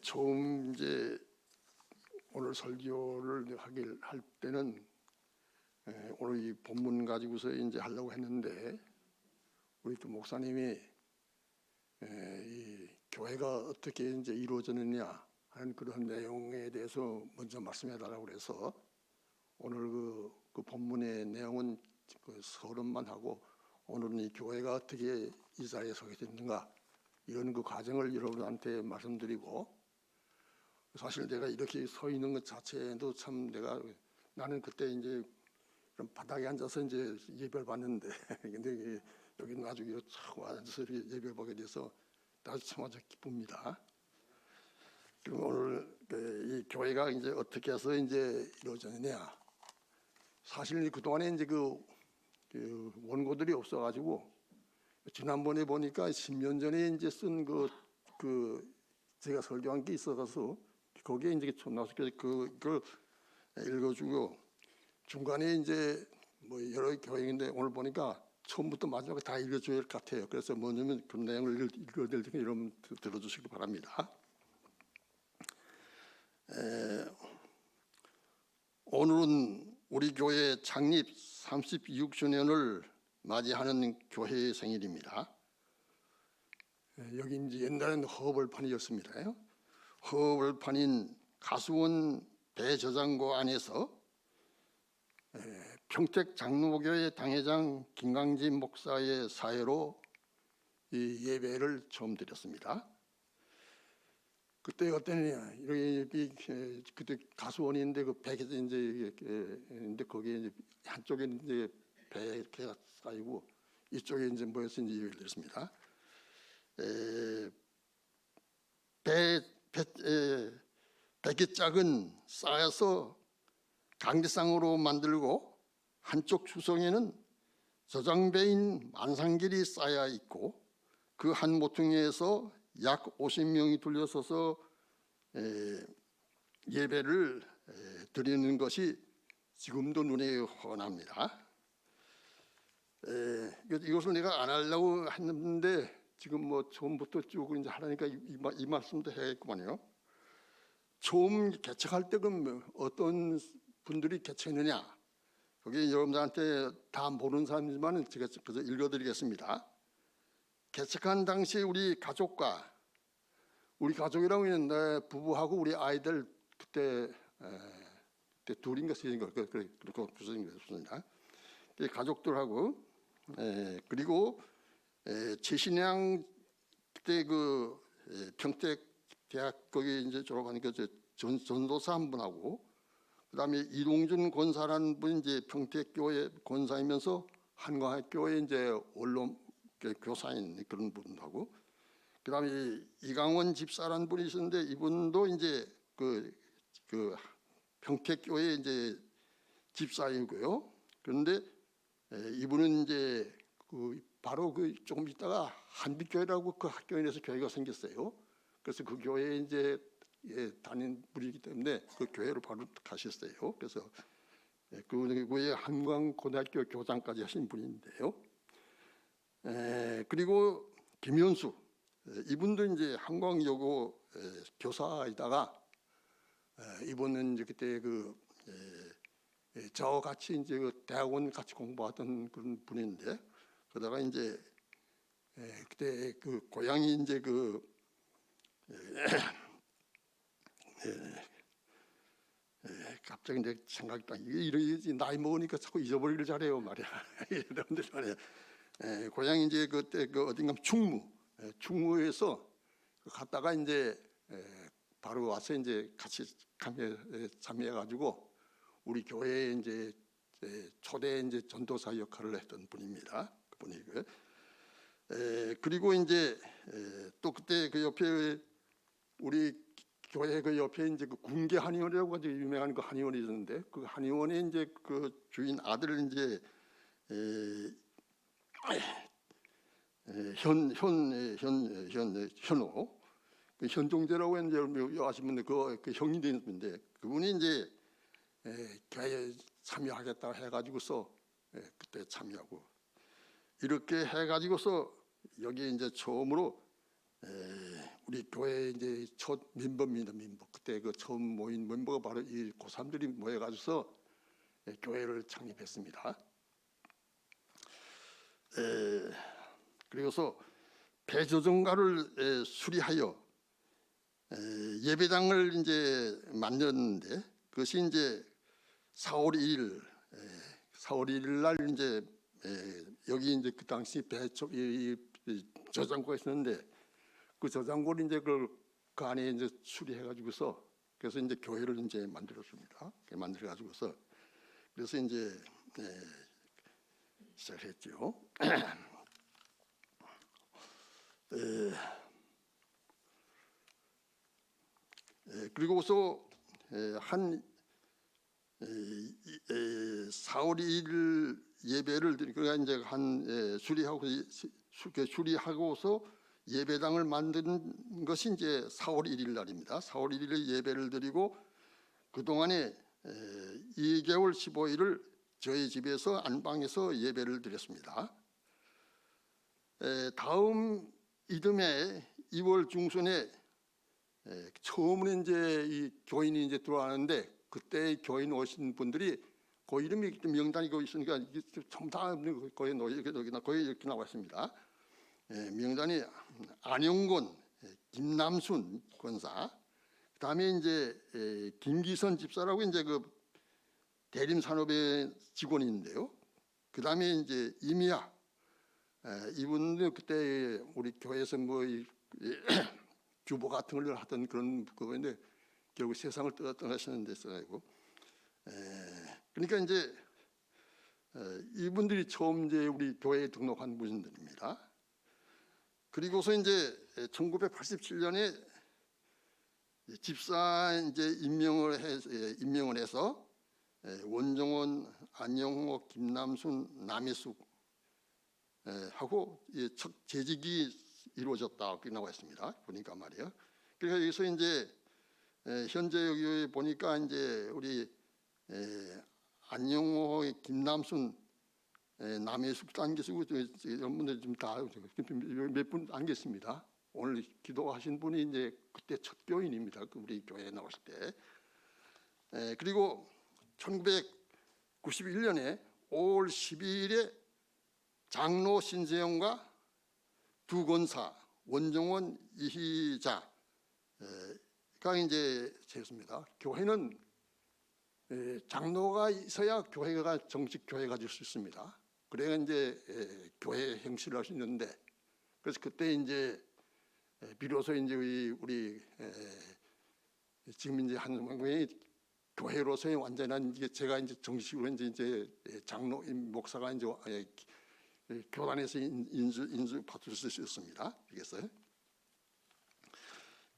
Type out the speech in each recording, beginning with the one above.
처음 이제 오늘 설교를 할 때는 오늘 이 본문 가지고서 이제 하려고 했는데 우리 또 목사님이 이 교회가 어떻게 이제 이루어졌느냐 하는 그런 내용에 대해서 먼저 말씀해달라고 그래서 오늘 그 본문의 내용은 그 서론만 하고 오늘은 이 교회가 어떻게 이 자리에 서게 됐는가 이런 그 과정을 여러분한테 말씀드리고, 사실 내가 이렇게 서 있는 것 자체도 참 나는 그때 이제 그런 바닥에 앉아서 이제 예배를 봤는데 근데 여기는 아주 참 앉아서 이렇게 예배를 보게 돼서 아주 기쁩니다. 그럼 오늘 이 교회가 이제 어떻게 해서 이제 이루어졌느냐, 사실 그 동안에 이제 그 원고들이 없어가지고 지난번에 보니까 10년 전에 이제 쓴 제가 설교한 게 있어서 거기에 이제 나와서 그걸 읽어주고, 중간에 이제 뭐 여러 교회인데 오늘 보니까 처음부터 마지막에 다 읽어줘야 할 것 같아요. 그래서 뭐냐면 그 내용을 읽어드릴 테니까 여러분 들어주시기 바랍니다. 오늘은 우리 교회 창립 36주년을 맞이하는 교회의 생일입니다. 여기 이제 옛날에는 허벌판이었습니다. 허벌판인 가수원 대저장고 안에서 평택 장로교회 당회장 김강진 목사의 사회로 이 예배를 처음 드렸습니다. 그때 어땠느냐, 이렇게 그때 가수원인데 그 배에 이제 근데 거기에 이제 한쪽에 이제 배에 이렇게 쌓이고 이쪽에 이제 모여서 이제 예배를 드렸습니다. 배깃짝은 쌓여서 강대상으로 만들고 한쪽 주성에는 저장배인 만상길이 쌓여 있고 그 한 모퉁이에서 약 50명이 둘러서서 예배를 드리는 것이 지금도 눈에 훤합니다. 이것을 내가 안 하려고 했는데 지금 뭐 처음부터 쭉 이제 하라니까 이 말씀도 해야겠구만요. 처음 개척할 때 그럼 어떤 분들이 개척했느냐, 거기 여러분들한테 다 모르는 사람이지만 제가 그저 읽어드리겠습니다. 개척한 당시 우리 가족이라고 했는데 부부하고 우리 아이들 그때 둘인가 셋인가 그렇게 없었습니다. 가족들하고 그리고 최신양 그때 그 평택 대학 거기 이제 졸업하니까 전도사 한 분하고 그다음에 이동준 권사라는 분 이제 평택교회 권사이면서 한광학교에 이제 원로 교사인 그런 분하고 그다음에 이강원 집사라는 분이 있었는데 이분도 이제 그 평택교회 이제 집사이고요. 그런데 이분은 이제 바로 조금 있다가 한빛교회라고 그 학교에서 교회가 생겼어요. 그래서 그 교회에 이제 다닌 분이기 때문에 그 교회로 바로 가셨어요. 그래서 그 교회 한광고등학교 교장까지 하신 분인데요. 그리고 김현수 이분도 이제 한광여고 교사이다가 이분은 이제 그때 저와 같이 이제 대학원 같이 공부하던 그런 분인데, 그러다가 이제 그때 고향이 이제 갑자기 내 생각이 딱 이게 나이 먹으니까 자꾸 잊어버리기를 잘해요 말이야. 여러분들 말이야. 고향이 이제 그때 어딘가 충무에서 갔다가 이제 바로 와서 이제 같이 참여해가지고 우리 교회에 이제 초대 이제 전도사 역할을 했던 분입니다. 그분이고요. 그리고 이제 또 그때 그 옆에 우리 교회 그 옆에 이제 그 군계 한의원이라고 아주 유명한 그 한의원이 있었는데 그 한의원에 이제 그 주인 아들을 이제 현호 그 현종재라고 했는데 아시면 그 형이 되는 분인데 그분이 이제 교회에 참여하겠다 해가지고서 그때 참여하고 이렇게 해가지고서 여기 이제 처음으로 우리 교회 이제 첫 멤버입니다. 멤버. 그때 그 처음 모인 멤버가 바로 이 고3들이 모여가지고서 교회를 창립했습니다. 그리고서 배조정가를 수리하여 예배당을 이제 만들었는데, 그것이 이제 4월 1일, 4월 1일 날 이제 여기 이제 그 당시 저장고가 있었는데, 그 저장고를 이제 그 안에 이제 수리해가지고서, 그래서 이제 교회를 이제 만들었습니다. 만들어가지고서 그래서 이제 시작했죠. 그리고서 한 4월 2일 예배를 그러니까 이제 한 수리하고서 예배당을 만든 것이 이제 4월 1일 날입니다. 4월 1일에 예배를 드리고 그 동안에 2개월 15일을 저희 집에서 안방에서 예배를 드렸습니다. 다음 이듬해 2월 중순에 처음으로 이제 이 교인이 이제 들어왔는데, 그때 교인 오신 분들이 그 이름이 명단이 거기 있으니까 전부 다 거기 이렇게 나와 있습니다. 명단이 안영곤, 김남순 권사, 그다음에 이제 김기선 집사라고 이제 그 대림산업의 직원인데요. 그다음에 이제 이미아, 이분도 그때 우리 교회에서 뭐 주보 같은 걸 하던 그런 그거인데 결국 세상을 떠나시는 데서 아니고, 그러니까 이제 이분들이 처음 이제 우리 교회에 등록한 분들입니다. 그리고서 이제 1987년에 집사 이제 임명을 해서 원정원, 안영호, 김남순, 남해숙 하고 첫 재직이 이루어졌다 이렇게 나와 있습니다. 보니까 말이에요. 그래서 여기서 이제 현재 여기 보니까 이제 우리 안영호, 김남순, 남해숙 안 계시고 이런 분들 좀 다 몇 분 안 계십니다. 오늘 기도하신 분이 이제 그때 첫 교인입니다. 우리 교회에 나왔을 때. 그리고 1991년에 5월 12일에 장로 신세영과 두 권사 원정원, 이희자가 이제 되었습니다. 교회는 장로가 있어야 교회가 정식 교회가 될 수 있습니다. 그래야 이제 교회 행실을 할 수 있는데, 그래서 그때 이제 비로소 이제 우리 지금 이제 한 교회로서의 완전한 이게 제가 이제 정식으로 이제 장로 목사가 이제 교단에서 인수 받을 수 있었습니다. 알겠어요?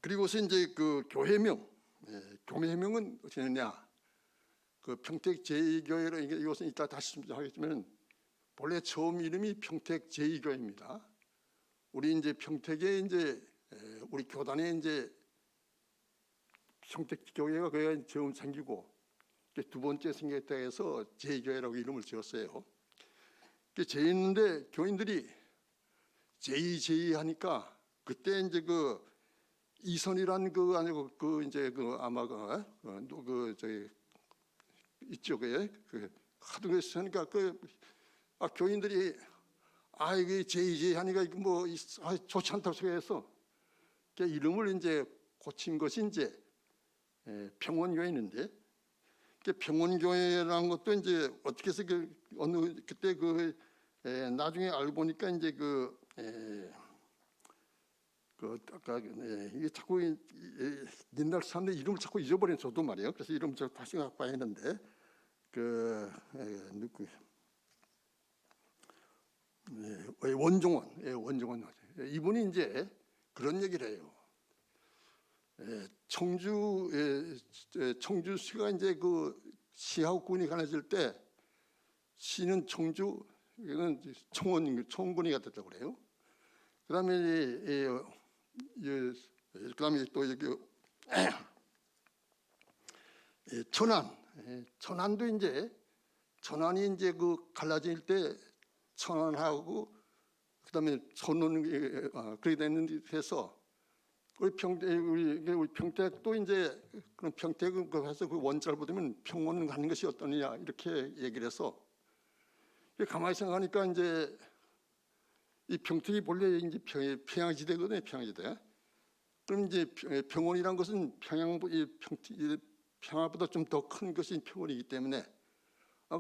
그리고서 이제 그 교회명은 어떻게 되느냐? 그 평택 제2교회로 이것은 이따 다시 하겠지만 본래 처음 이름이 평택 제2교회입니다. 우리 이제 평택에 이제 우리 교단에 이제 평택 교회가 그게 처음 생기고 두 번째 생겼다 해서 제2교회라고 이름을 지었어요. 재있는데 교인들이 제2 하니까 그때 이제 그 이선이란 그 아니고 그 이제 그 아마 그 저기 이쪽에 그 하도 했으니까 교인들이 이게 제2 하니까 이거 뭐 좋지 않다고 생각해서 이름을 이제 고친 것이 이제 평원교회인데, 평원교회라는 것도 이제 어떻게 해서 어느 그때 나중에 알고 보니까 이제 아까 이게 자꾸 옛날 사람들 이름을 자꾸 잊어버리는 저도 말이에요. 그래서 이름 저 다시 생각해야 했는데 원종원 이분이 이제 그런 얘기를 해요. 청주시가 이제 그 시하군이 갈라질 때 시는 청주, 이건 청군이가 됐다고 그래요. 그다음에 또 여기 천안도 이제 천안이 이제 그 갈라질 때 천안하고 그다음에 선언 그렇게 됐는데 해서 우리 평택도 이제 그런 평택을 해서 그 원자를 보면 평원 가는 것이 어떠느냐 이렇게 얘기를 해서 가만히 생각하니까 이제 이 평택이 본래 이제 평양지대거든요, 평양지대. 그럼 이제 평원이란 것은 평양보다 좀 더 큰 것이 평원이기 때문에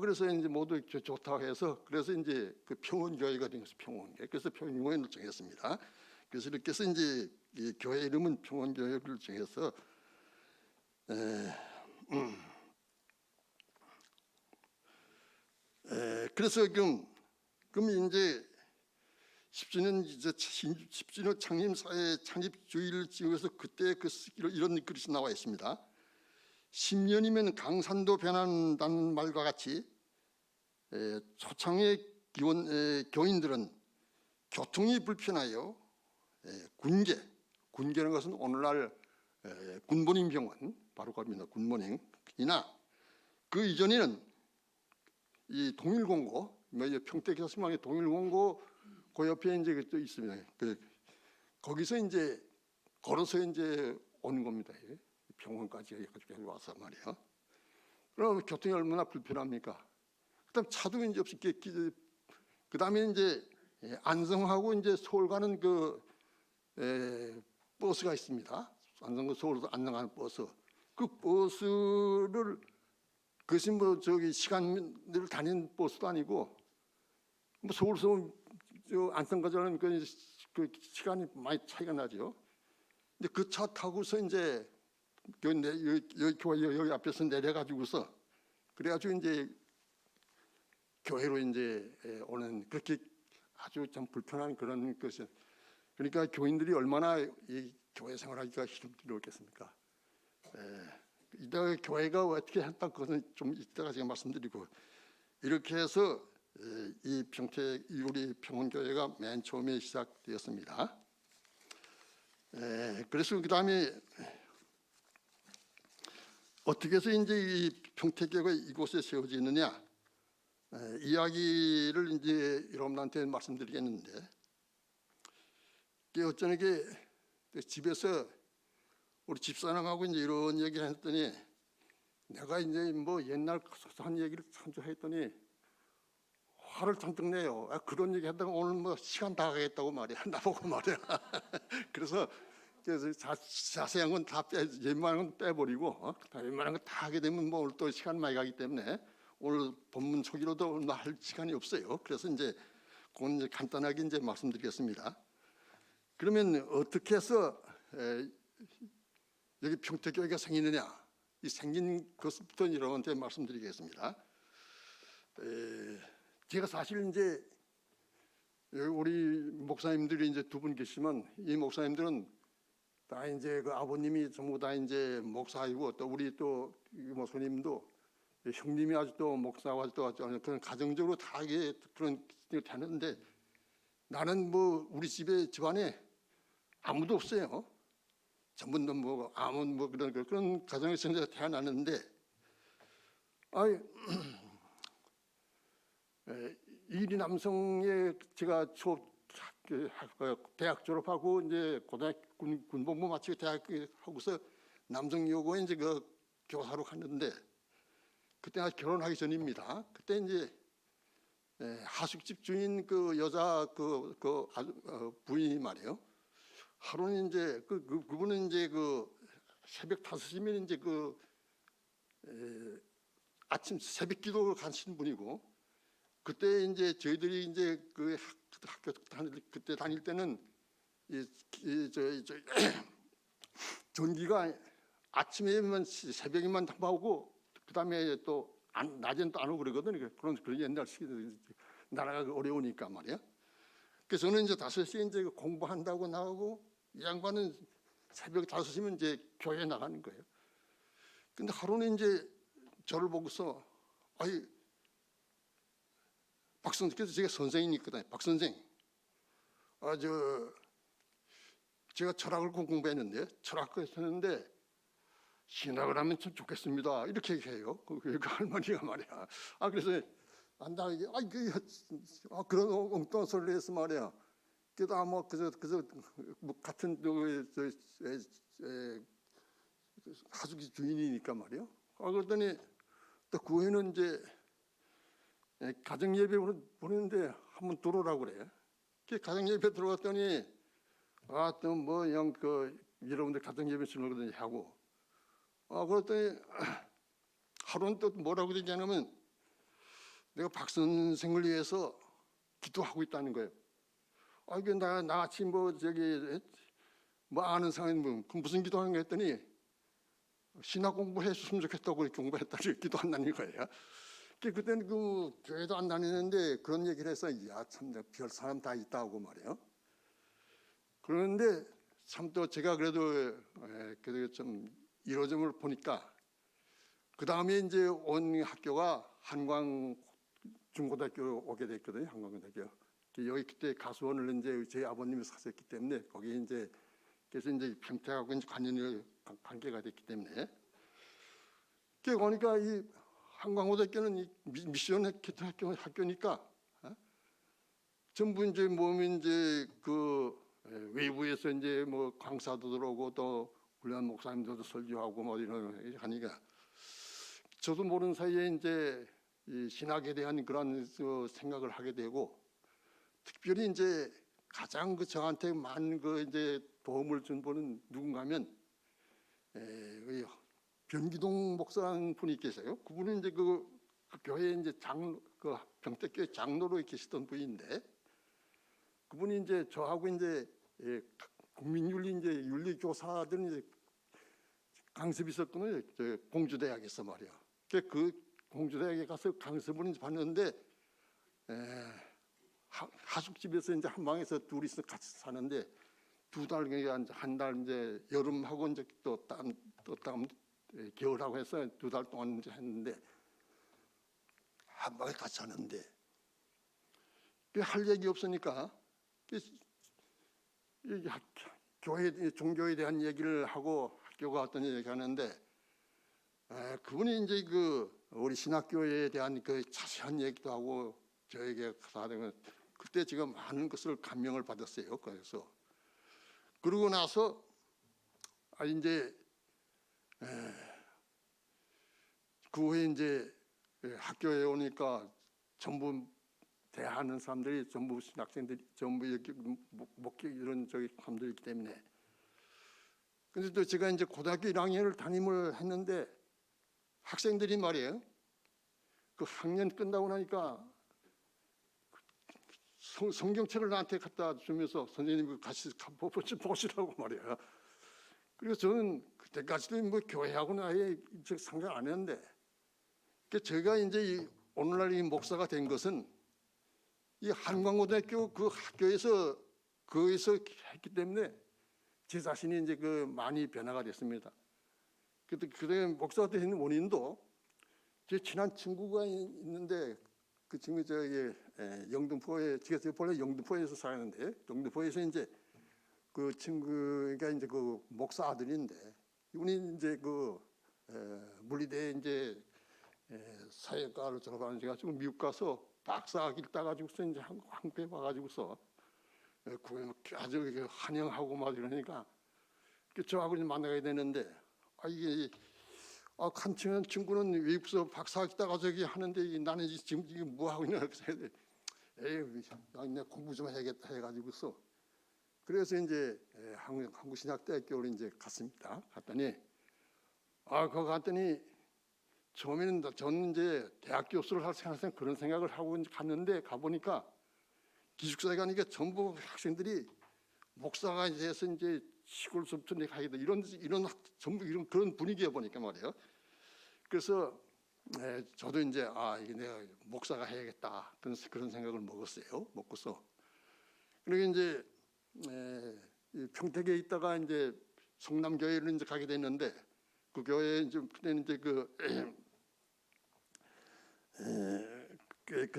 그래서 이제 모두 좋다고 해서 그래서 이제 그 평원교회가 된 것이 평원교회. 그래서 평원을 정했습니다. 그래서 이렇게 해서 이제 이 교회 이름은 평원교회를 정해서 그래서 그럼 이제 10주년 창립사회 창립주의를 지어서 그때 이런 글이 나와 있습니다. 10년이면 강산도 변한다는 말과 같이 초창의 교인들은 교통이 불편하여 군계라는 것은 오늘날 굿모닝 병원 바로 겁니다. 굿모닝이나 그 이전에는 이 동일공고 평택에서 수망의 동일공고 그 옆에 이제 또 있습니다. 거기서 이제 걸어서 이제 오는 겁니다. 병원까지 와서 말이야. 그럼 교통이 얼마나 불편합니까? 그다음 차도 이제 없이 그다음에 이제 안성하고 이제 서울 가는 버스가 있습니다. 안성과 서울에서 안성 가는 버스. 그 버스를 그것이 저기 시간을 다니는 버스도 아니고 서울에서 안성까지 가는 그 시간이 많이 차이가 나죠. 근데 그 차 타고서 이제 여기 앞에서 내려가지고서 그래가지고 이제 교회로 이제 오는 그렇게 아주 참 불편한 그런 것이. 그러니까 교인들이 얼마나 이 교회 생활하기가 힘들었겠습니까? 이따가 교회가 어떻게 했다 그것은 좀 이따가 제가 말씀드리고 이렇게 해서 이 평택 우리 평원교회가 맨 처음에 시작되었습니다. 그래서 그 다음에 어떻게 해서 이제 이 평택교회가 이곳에 세워지느냐 이야기를 이제 여러분한테 말씀드리겠는데 어쩌면 이게 집에서 우리 집사람하고 이제 이런 얘기를 했더니 내가 이제 뭐 옛날 한 얘기를 참조 했더니 화를 잔뜩 내요. 그런 얘기 했다가 오늘 뭐 시간 다 가겠다고 말이야. 나보고 말이야. 그래서 자세한 건 다 웬만한 건 빼버리고 웬만한 건 다 하게 되면 뭐 오늘 또 시간 많이 가기 때문에 오늘 본문 소개로도 할 시간이 없어요. 그래서 이제 그건 이제 간단하게 이제 말씀드리겠습니다. 그러면 어떻게 해서 여기 평택교회가 생기느냐? 이 생긴 것부터 여러분한테 말씀드리겠습니다. 제가 사실 이제 우리 목사님들이 이제 두 분 계시면 이 목사님들은 다 이제 그 아버님이 전부 다 이제 목사이고 또 우리 또 목사님도 형님이 아주 또 목사와 또 그런 가정적으로 다 이게 그런 되는데 나는 뭐 우리 집안에 아무도 없어요. 전부 뭐 아무 뭐 그런 가정에서 이제 태어났는데 이리 남성에 제가 대학 졸업하고 이제 군복무 마치고 대학 하고서 남성여고에 이제 그 교사로 갔는데 그때 아직 결혼하기 전입니다. 그때 이제 하숙집 주인 그 여자 부인이 말이에요. 하루는 이제 그분은 이제 새벽 5시면 이제 아침 새벽기도 가신 분이고 그때 이제 저희들이 이제 학교 그때 다닐 때는 전기가 아침에만 새벽에만 나오고 그다음에 또 낮에는 또 안 오고 그러거든요. 그런 옛날 나라가 어려우니까 말이야. 그래서 저는 이제 5시에 이제 공부한다고 나오고 이 양반은 새벽 5시면 이제 교회에 나가는 거예요. 근데 하루는 이제 저를 보고서 박 선생, 그래서 제가 선생이니까 박 선생, 제가 철학을 공부했는데 철학을 했는데 신학을 하면 참 좋겠습니다. 이렇게 얘기해요. 그 할머니가 말이야. 그래서 그런 엉뚱한 소리를 해서 말이야. 그래도 아마 그저 뭐 같은 하숙이 주인이니까 말이요. 그랬더니 또 그 후에는 이제 가정 예배 보내는데 한번 들어오라고 그래. 가정 예배 들어갔더니 또 뭐 그냥 여러분들 가정 예배 신으거든요 하고. 그랬더니 하루는 또 뭐라고 얘기하냐면 내가 박 선생을 위해서 기도하고 있다는 거예요. 이게 나같이 뭐 아는 사람이 그 무슨 기도하는 거 했더니 신학 공부해 줬으면 좋겠다고 그렇게 공부했다니 기도한다는 거예요. 그때는 그 교회도 안 다니는데 그런 얘기를 해서 참 별 사람 다 있다고 말이에요. 그런데 참 또 제가 그래도 좀 이로점을 보니까 그 다음에 이제 온 학교가 한광 중고등학교로 오게 됐거든요. 한광고등학교. 여기 그때 가수원을 이제 제 아버님이 사셨기 때문에 거기 이제 그래서 이제 평택하고 이제 관계가 됐기 때문에. 그러니까 이 한광고등학교는 이 미션 학교니까 전부 이제 몸이 이제 외부에서 이제 뭐 강사도 들어오고 또 훌륭한 목사님들도 설교하고 뭐 이런 하니까 저도 모르는 사이에 이제 이 신학에 대한 그런 생각을 하게 되고 특별히 이제 가장 저한테 많은 이제 도움을 준 분은 누군가면 변기동 목사라는 분이 계세요. 그분은 이제 그 교회 이제 병택교회 장로로 계시던 분인데 그분이 이제 저하고 이제 국민윤리 이제 윤리교사들 이제 강습이 있었거든요. 공주대학에서 말이야. 그 공주대학에 가서 강습을 받는데 하숙집에서 이제 한 방에서 둘이서 같이 사는데 두 달 한 달 이제 여름하고 이제 또 다음 겨울하고 해서 두 달 동안 이제 했는데 한 방에 같이 사는데 할 얘기 없으니까 교회 종교에 대한 얘기를 하고 학교가 어떤 얘기하는데 그분이 이제 우리 신학교에 대한 자세한 얘기도 하고 저에게 하는 그때 제가 많은 것을 감명을 받았어요. 그래서 그러고 나서 이제 그 후에 이제 학교에 오니까 전부 대하는 사람들이 전부 신학생들이 전부 이렇게 목회 이런 사람들이기 때문에. 근데 또 제가 이제 고등학교 1학년을 담임을 했는데 학생들이 말이에요. 그 학년 끝나고 나니까 성경책을 나한테 갖다 주면서 선생님 같이 보시라고 말이에요. 그래서 저는 그때까지도 뭐 교회하고는 아예 상관 안 했는데 제가 이제 오늘날 이 목사가 된 것은 이 한광고등학교 그 학교에서 거기서 했기 때문에 제 자신이 이제 많이 변화가 됐습니다. 그때 목사가 되는 원인도 제 친한 친구가 있는데 그 친구 영등포에 제가 본래 영등포에서 살았는데 영등포에서 이제 그 친구가 이제 그 목사 아들인데 이분이 이제 물리대 이제 사회과를 졸업하는 제가 지금 미국 가서 박사학위를 따가지고서 이제 한국에 와가지고서 아주 환영하고 막 이러니까 저하고 이제 만나게 되는데 이게 한 친구는 외국에서 박사학위 따가 하는데 나는 지금 이게 뭐 하고 있냐 그래서 내가 공부 좀 해야겠다 해가지고서 그래서 이제 한국신학대학교를 이제 갔습니다. 갔더니 거기 갔더니 처음에는 저는 이제 대학 교수를 할 생각 그런 생각을 하고 이제 갔는데 가보니까 기숙사에 가니까 전부 학생들이 목사가 돼서 이제 시골서부터 가게 돼 이런 전부 이런 그런 분위기에 보니까 말이에요. 그래서 저도 이제 이게 내가 목사가 해야겠다 그런 생각을 먹고서 그리고 이제 평택에 있다가 이제 성남교회를 이제 가게 됐는데 그 교회 이제 그때는 이제 그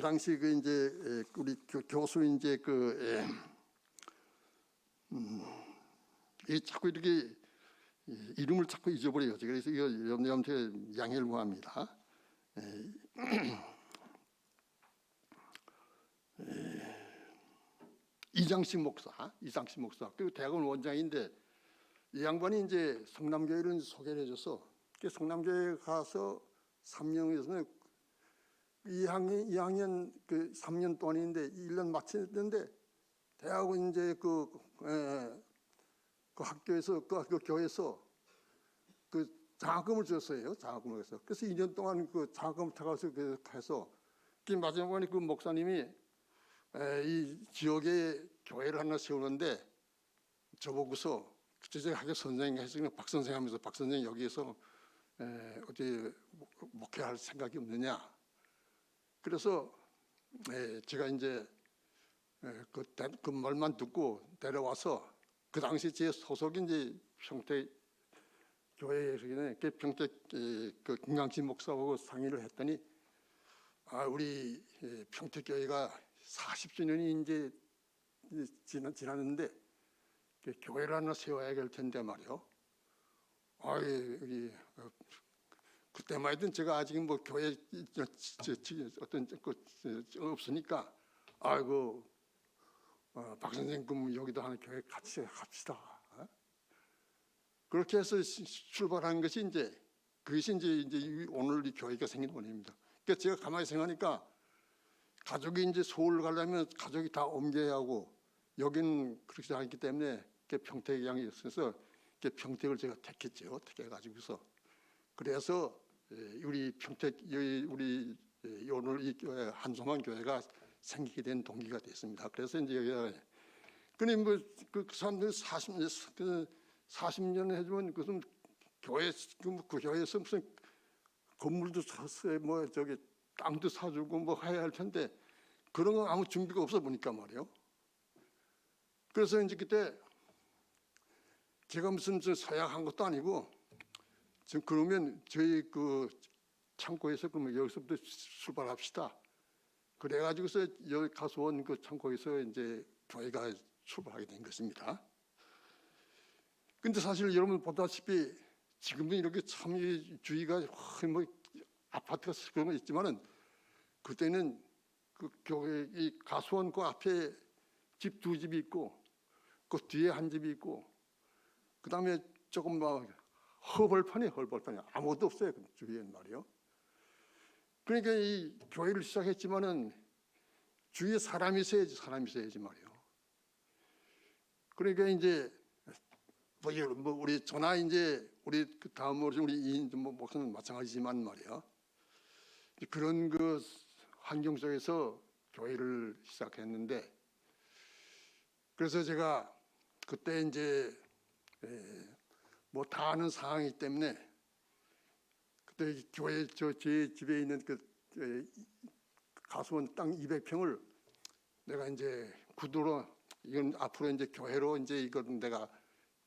당시 이제 우리 교수 이제 자꾸 이렇게 이름을 자꾸 잊어버려요. 그래서 이거 여러분한테 양해를 구합니다. 이장식 목사 그리고 대학원 원장인데 이 양반이 이제 성남교회를 소개를 해줘서 성남교회 가서 3년에서 2학년 그 3년 동안인데 1년 마치는데 대학원 이제 그 학교에서 그 교회에서 그 장학금을 줬어요. 장학금을 해서 그래서 2년 동안 그 장학금을 타가서 해서 그 마지막에 그 목사님이 이 지역에 교회를 하나 세우는데 저보고서 제가 학교 선생님 해서 박 선생 하면서 박 선생 여기에서 어디 목회할 생각이 없느냐. 그래서 제가 이제 그 말만 듣고 데려와서 그 당시 제 소속인 이제 평택 교회에서 평택 그 김강진 목사하고 상의를 했더니 우리 평택 교회가 40주년이 이제 지났는데 교회를 하나 세워야 될 텐데 말이요. 그때만 해도 제가 아직 뭐 교회 어떤 없으니까 박 선생님 그럼 여기도 하나 교회 같이 합시다. 그렇게 해서 출발한 것이 이제 그것이 이제 오늘 이 교회가 생긴 원인입니다. 그러니까 제가 가만히 생각하니까 가족이 이제 서울 가려면 가족이 다 옮겨야 하고 여기는 그렇지 않기 때문에 평택 양이 있어서 평택을 제가 택했죠. 택해가지고서 그래서 우리 평택 우리 오늘 이 교회 한소만 교회가 생기게 된 동기가 됐습니다. 그래서 이제 여기가 근데 그 사람들 40년 해주면 무슨 교회 그 교회에서 무슨 건물도 샀어요. 뭐 저기 땅도 사주고 뭐 해야 할 텐데 그런 건 아무 준비가 없어 보니까 말이에요. 그래서 이제 그때 제가 무슨 서약한 것도 아니고 지금 그러면 저희 그 창고에서 그러면 여기서부터 출발합시다. 그래가지고서 여기 가서 온 그 창고에서 이제 교회가 출발하게 된 것입니다. 근데 사실 여러분 보다시피 지금은 이렇게 참여주의가 뭐 아파트가 그런 거 있지만은 그때는 그 교회 이 가수원 그 앞에 집 2집이 있고 그 뒤에 한 집이 있고 그 다음에 조금 막 허벌판이 아무것도 없어요. 그 주위엔 말이요. 그러니까 이 교회를 시작했지만은 주위에 사람이 있어야지 말이요. 그러니까 이제 뭐 우리 저나 이제 우리 그 다음으로 우리 이인 목사는 마찬가지지만 말이야. 그런 그 환경 속에서 교회를 시작했는데 그래서 제가 그때 이제 뭐 다 아는 상황이기 때문에 그때 교회 제 집에 있는 그 가수원 땅 200평을 내가 이제 구두로 이건 앞으로 이제 교회로 이제 이건 내가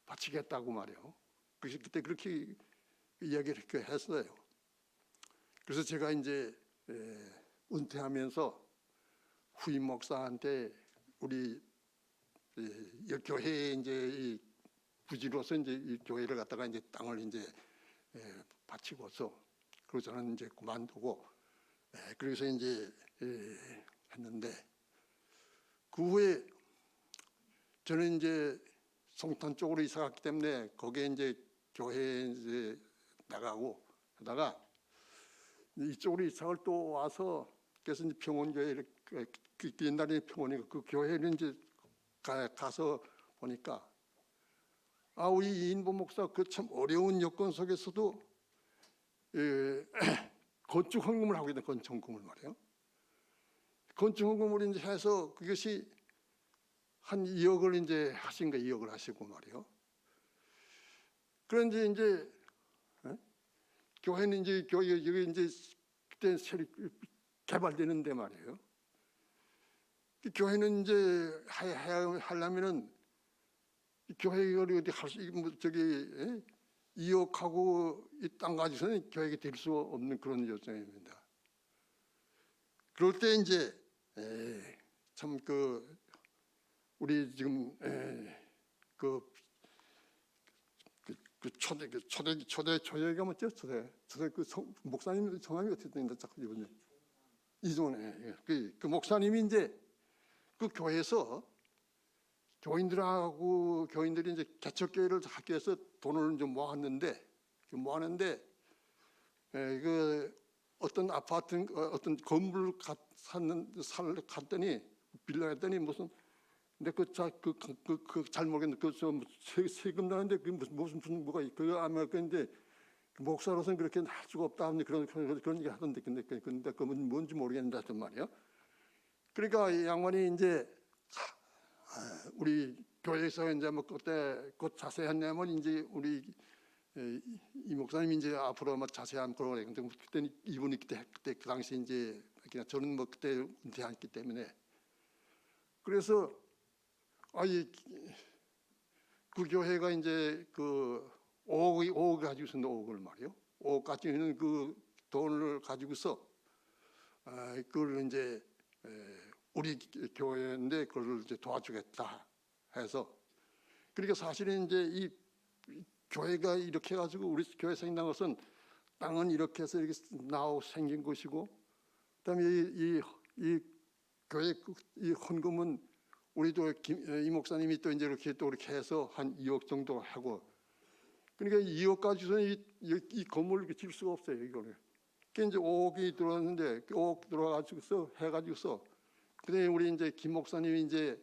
바치겠다고 말이요. 그래서 그때 그렇게 이야기를 했어요. 그래서 제가 이제 은퇴하면서 후임 목사한테 우리 교회에 이제 이 부지로서 이제 이 교회를 갖다가 이제 땅을 이제 바치고서 그리고 저는 이제 그만두고 그래서 이제 했는데 그 후에 저는 이제 송탄 쪽으로 이사 갔기 때문에 거기에 이제 교회에 이제 나가고 하다가 이쪽으로 이사를 또 와서 그래서 이제 평원교회 그 옛날에 평원이 그 교회를 이제 가서 보니까 우리 이인보 목사 그 참 어려운 여건 속에서도 건축 헌금을 하고 있는 건축 헌금을 말이에요. 건축 헌금을 이제 해서 그것이 한 2억을 이제 하신 거 2억을 하시고 말이에요. 그런데 이제 교회는 이제 여기 이제 그때 새로 개발되는데 말이에요. 교회는 이제 하려면은 교회 어디 할 수 뭐 저기 2억하고 이 땅 가지고서는 교회가 될 수 없는 그런 요청입니다. 그럴 때 이제 참 그 우리 지금 초대가 뭐죠? 초대 그 목사님 성함이 어떻게 된다 자꾸 이번에 이종원 그 목사님이 이제 그 교회에서 교인들이 이제 개척교회를 하기 위해서 돈을 좀 모았는데 그 어떤 아파트 어떤 건물을 갔더니 빌려갔더니 무슨 근데 잘 모르겠는데 세금 나는데 그 무슨 뭐가 그거 아마 근데 목사로서는 그렇게 할 수가 없다 하는 그런 얘기 하던데 근데 그건 뭔지 모르겠는데 하여튼 말이에요. 그러니까 이 양반이 이제 우리 교회에서 이제 뭐 그때 그 자세한 내용은 이제 우리 이 목사님이 이제 앞으로 뭐 자세한 그런 거 근데 그때 이분이 그때 그 당시 이제 그냥 저는 뭐 그때 은퇴했기 때문에 그래서 그 교회가 이제 그 5억 가지고 있었는데 5억을 말이요. 5억 가지고 있는 그 돈을 가지고서 그걸 이제 우리 교회인데 그걸 이제 도와주겠다 해서 그러니까 사실은 이제 이 교회가 이렇게 해가지고 우리 교회 생긴 것은 땅은 이렇게 해서 이렇게 생긴 것이고 그다음에 이 교회 이 헌금은 우리도 이 목사님이 또 이제 이렇게 해서 한 2억 정도 하고 그러니까 2억 가지고서는 이 건물을 질 수가 없어요 이거는. 그러니까 이제 5억이 들어왔는데 5억 들어가지고서 해가지고서 그다음에 우리 이제 김 목사님이 이제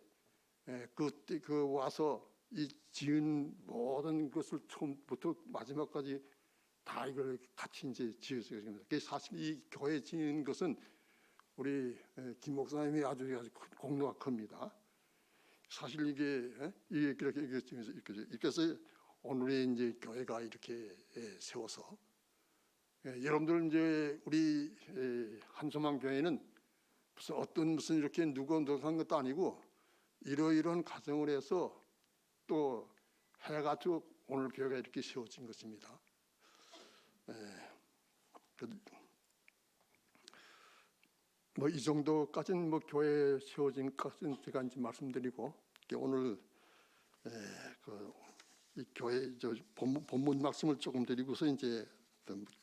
그 와서 이 지은 모든 것을 처음부터 마지막까지 다 이걸 같이 이제 지었어요. 사실 이 교회 지은 것은 우리 김 목사님이 아주 공로가 큽니다. 사실 이게 그렇게 이렇게 오늘의 이제 교회가 이렇게 세워서 여러분들 이제 우리 한소망 교회는 무슨 이렇게 누구한 것도 아니고 이러이러한 과정을 해서 또 해가지고 오늘 교회가 이렇게 세워진 것입니다. 뭐 이 정도까지는 뭐 교회 세워진 것은 제가 이제 말씀드리고 오늘 이 교회 본문 말씀을 조금 드리고서 이제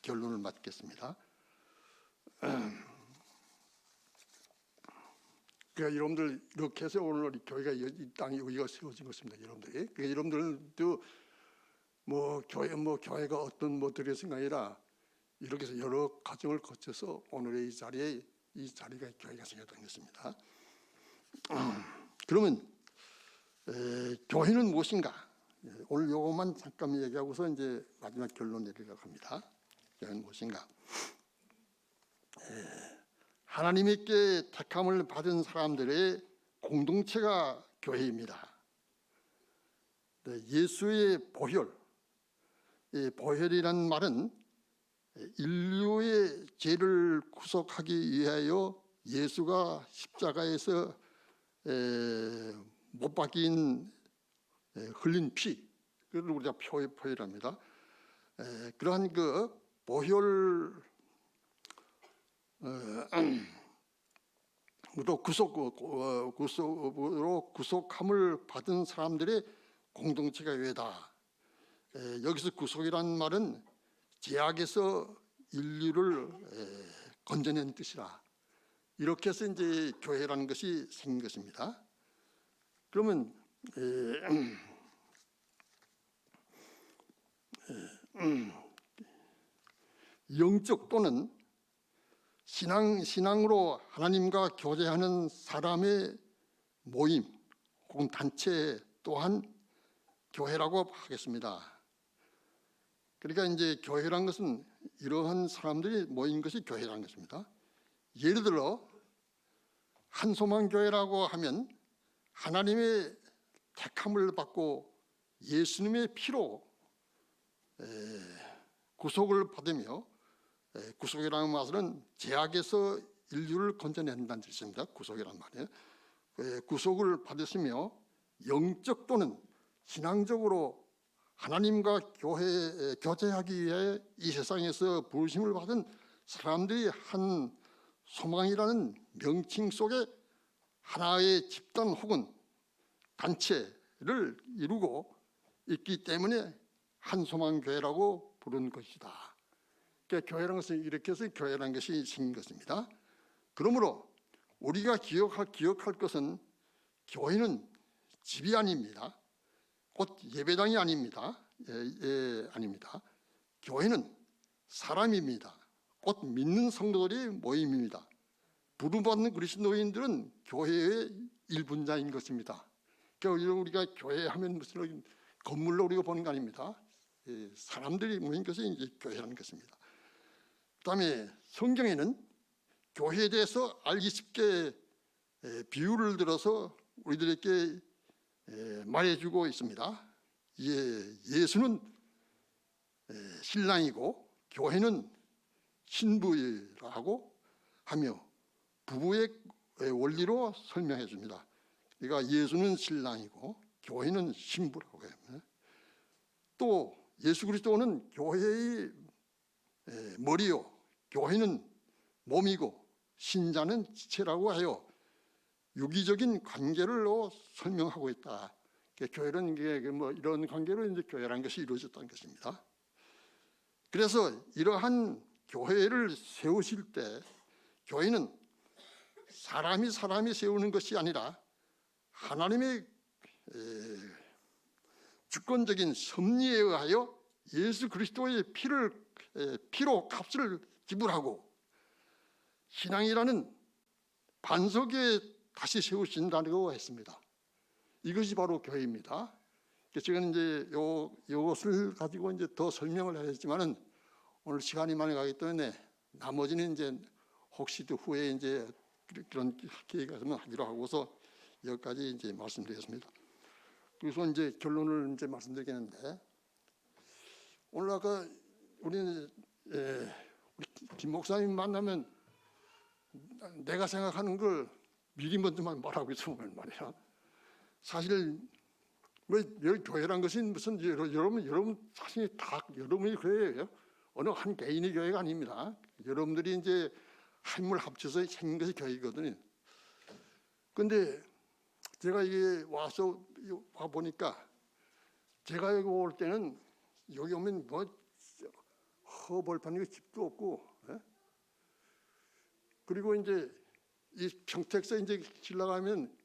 결론을 맺겠습니다. 그러니까 여러분들 이렇게 해서 오늘 이 교회가 이 땅에 여기가 세워진 것입니다. 여러분들이 그러니까 여러분들도 뭐 교회가 어떤 들의 생각이 아니라 이렇게 해서 여러 과정을 거쳐서 오늘의 이 자리가 교회가 생겼던 것입니다. 그러면 교회는 무엇인가? 오늘 요것만 잠깐 얘기하고서 이제 마지막 결론 내리려고 합니다. 교회는 무엇인가? 하나님께 택함을 받은 사람들의 공동체가 교회입니다. 예수의 보혈, 보혈이라는 말은 인류의 죄를 구속하기 위하여 예수가 십자가에서 못 박인 흘린 피, 그걸 우리가 보혈합니다. 그러한 그 보혈 구속함을 받은 사람들의 공동체가 교회다. 여기서 구속이라는 말은 죄악에서 인류를 건져낸 뜻이라. 이렇게 해서 이제 교회라는 것이 생긴 것입니다. 그러면 영적 또는 신앙으로 하나님과 교제하는 사람의 모임 혹은 단체 또한 교회라고 하겠습니다. 그러니까 이제 교회란 것은 이러한 사람들이 모인 것이 교회라는 것입니다. 예를 들어 한소망교회라고 하면 하나님의 택함을 받고 예수님의 피로 구속을 받으며 구속이라는 말은 죄악에서 인류를 건져낸다는 뜻입니다. 구속이라는 말이에요. 구속을 받으시며 영적 또는 신앙적으로 하나님과 교제하기 위해 이 세상에서 부르심을 받은 사람들이 한 소망이라는 명칭 속에 하나의 집단 혹은 단체를 이루고 있기 때문에 한소망교회라고 부르는 것이다. 그러니까 교회라는 것은 이렇게 해서 교회라는 것이 생긴 것입니다. 그러므로 우리가 기억할 것은 교회는 집이 아닙니다. 곧 예배당이 아닙니다. 아닙니다. 교회는 사람입니다. 곧 믿는 성도들의 모임입니다. 부름받는 그리스도인들은 교회의 일분자인 것입니다. 그러니까 우리가 교회 하면 무슨 건물로 우리가 보는 거 아닙니다. 사람들이 모인 것이 이제 교회라는 것입니다. 그다음에 성경에는 교회에 대해서 알기 쉽게 비유를 들어서 우리들에게 말해주고 있습니다. 예수는 신랑이고 교회는 신부라고 하며 부부의 원리로 설명해 줍니다. 그러니까 예수는 신랑이고 교회는 신부라고 해요. 또 예수 그리스도는 교회의 머리요, 교회는 몸이고 신자는 지체라고 하여 유기적인 관계를 설명하고 있다. 교회는 뭐 이런 관계로 이제 교회라는 것이 이루어졌다는 것입니다. 그래서 이러한 교회를 세우실 때 교회는 사람이 세우는 것이 아니라 하나님의 주권적인 섭리에 의하여 예수 그리스도의 피로 값을 지불하고 신앙이라는 반석에 다시 세우신다고 했습니다. 이것이 바로 교회입니다. 제가 이제 이것을 가지고 이제 더 설명을 하겠지만은 오늘 시간이 많이 가기 때문에 나머지는 이제 혹시 또 후에 이제 그런 계획이 있으면 하기로 하고서 여기까지 이제 말씀드리겠습니다. 그래서 이제 결론을 이제 말씀드리겠는데, 오늘 아까 우리 김 목사님 만나면 내가 생각하는 걸 미리 먼저만 말하고 있으면 말이야. 사실 뭐 교회란 것이 무슨 여러분 사실 다 여러분이 교회예요. 어느 한 개인의 교회가 아닙니다. 여러분들이 이제 힘을 합쳐서 생긴 것이 교회거든요. 근데 제가 이게 와 보니까 제가 여기 올 때는 여기 오면 뭐 허벌판이 집도 없고, 그리고 이제 이 평택서 이제 지나가면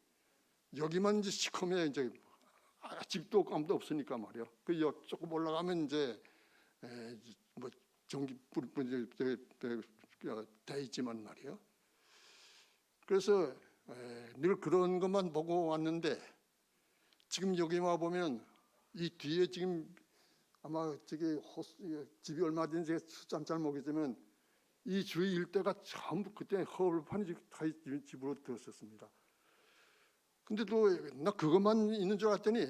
여기만 이제 시커매 이제 집도 없고 아무도 없으니까 말이요. 그 조금 올라가면 이제 뭐 전기 불 돼 있지만 말이요. 그래서 늘 그런 것만 보고 왔는데 지금 여기 와 보면 이 뒤에 지금 아마 저기 집이 얼마든지 제가 숫자는 잘 모르겠지만 이 주위 일대가 전부 그때 허벌판이 다 집으로 들었었습니다. 근데 또 나 그것만 있는 줄 알았더니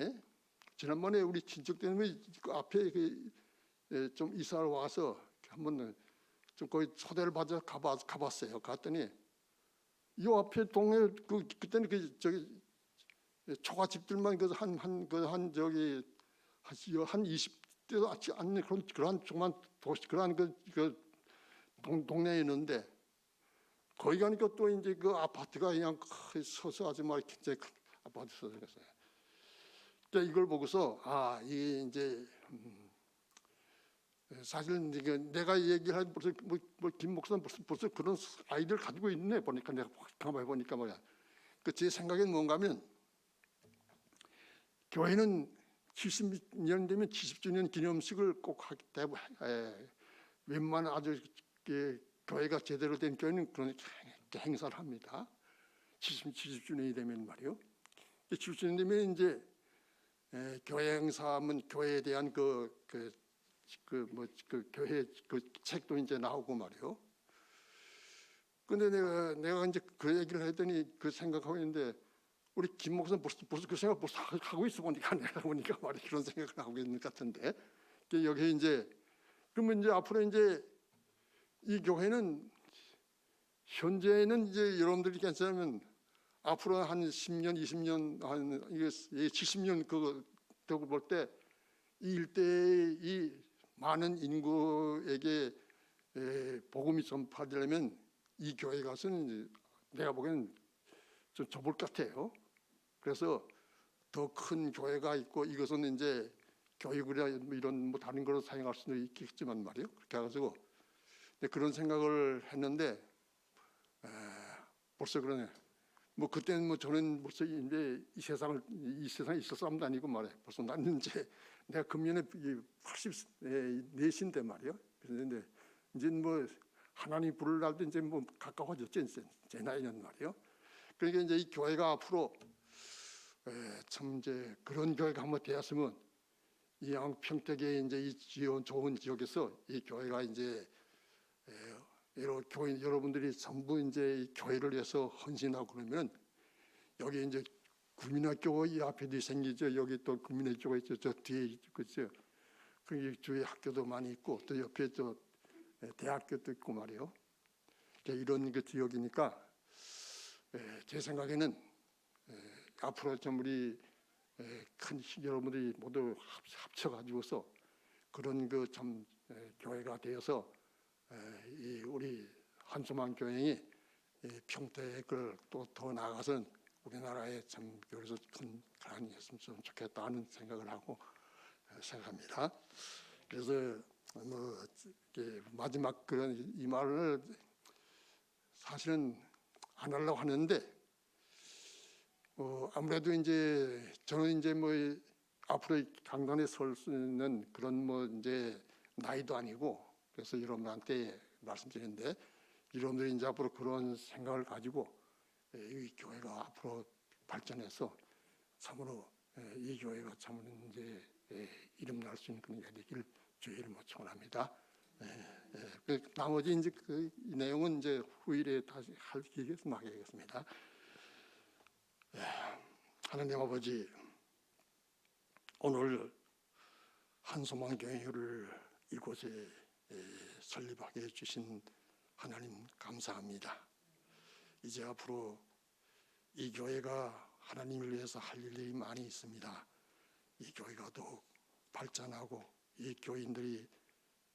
지난번에 우리 친척 때문에 그 앞에 좀 이사를 와서 한번 좀 거기 초대를 받아 가봤어요. 갔더니 이 앞에 동네 그때는 저기 초가집들만 한 저기 한 20대도 않지 않는 그런 조그만 도시 그런 동네에 있는데 거기 가니까 또 이제 그 아파트가 그냥 서서 아주 막 굉장히 큰 아파트 서서였어요. 이걸 보고서 이게 이제 사실 내가 얘기를 한 벌써 김 목사는 벌써 그런 아이들 가지고 있네 보니까 내가 가만히 보니까 뭐야. 제 생각엔 뭔가면 교회는 70년 되면 70주년 기념식을 꼭 하기 때문에 웬만한 아주 교회가 제대로 된 교회는 그런 행사를 합니다. 70주년이 되면 말이요. 70주년 되면 이제 교회 행사하면 교회에 대한 그 교회 그 책도 이제 나오고 말이요. 근데 내가 이제 그 얘기를 했더니 그 생각하고 있는데 우리 김 목사는 벌써 그 생각 벌써 하고 있어 보니까 내가 보니까 말이 그런 생각을 하고 있는 것 같은데 여기 이제 그러면 이제 앞으로 이제 이 교회는 현재는 이제 여러분들이 괜찮으면 앞으로 한 10년, 20년, 한 70년 그거 되고 볼 때 이 일대의 이 많은 인구에게 복음이 전파되려면 이 교회 가서는 이제 내가 보기에는 좀 좁을 것 같아요. 그래서 더 큰 교회가 있고 이것은 이제 교육이나 이런 뭐 다른 걸로 사용할 수도 있겠지만 말이요. 그렇게 해가지고 그런 생각을 했는데 벌써 그러네. 뭐 그때는 뭐 저는 벌써 이제 이 세상에 있을 사람도 아니고 말이야. 벌써 나는 이제 내가 금년에 84인데 말이요. 그런데 이제 뭐 하나님 부를 날도 이제 뭐 가까워졌죠. 이제 제 나이는 말이요. 그러니까 이제 이 교회가 앞으로 참 이제 그런 교회가 한번 되었으면 이 평택의 이제 이 좋은 지역에서 이 교회가 이제 여러 교인 여러분들이 전부 이제 이 교회를 위해서 헌신하고 그러면 여기 이제 국민학교 이 앞에도 생기죠. 여기 또 국민학교가 있죠. 저 뒤에 있죠. 그 주위에 학교도 많이 있고 또 옆에 또 대학교도 있고 말이요. 이런 그 지역이니까 제 생각에는 앞으로 좀 우리 큰 여러분들이 모두 합쳐가지고서 그런 그 참 교회가 되어서 이 우리 한소만 교회이 평택을 또 더 나아가서는 우리나라에 참 그래서 큰 가랑이 했으면 좋겠다 하는 생각을 하고 생각합니다. 그래서 뭐 마지막 그런 이 말을 사실은 안 하려고 하는데 아무래도 이제 저는 이제 뭐 앞으로 강단에 설 수 있는 그런 뭐 이제 나이도 아니고 그래서 여러분한테 말씀드리는데 여러분들이 이제 앞으로 그런 생각을 가지고 이 교회가 앞으로 발전해서 참으로 이 교회가 참으로 이제 이름 날 수 있는 그런 게 되길 주의 이름으로 축원합니다. 그 나머지 이제 그 내용은 이제 후일에 다시 할 기회에서 하겠습니다. 하나님 아버지, 오늘 한소망 교회를 이곳에 설립하게 해주신 하나님 감사합니다. 이제 앞으로 이 교회가 하나님을 위해서 할 일이 많이 있습니다. 이 교회가 더욱 발전하고 이 교인들이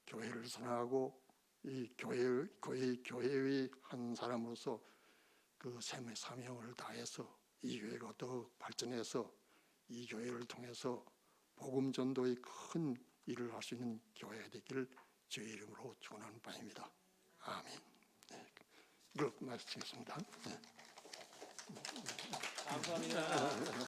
교회를 사랑하고 이 교회의 한 사람으로서 그 사명을 다해서 이 교회가 더욱 발전해서 이 교회를 통해서 복음 전도의 큰 일을 할 수 있는 교회가 되기를 주의 이름으로 축원하는 바입니다. 아멘. 그렇게 말씀드리겠습니다. 감사합니다.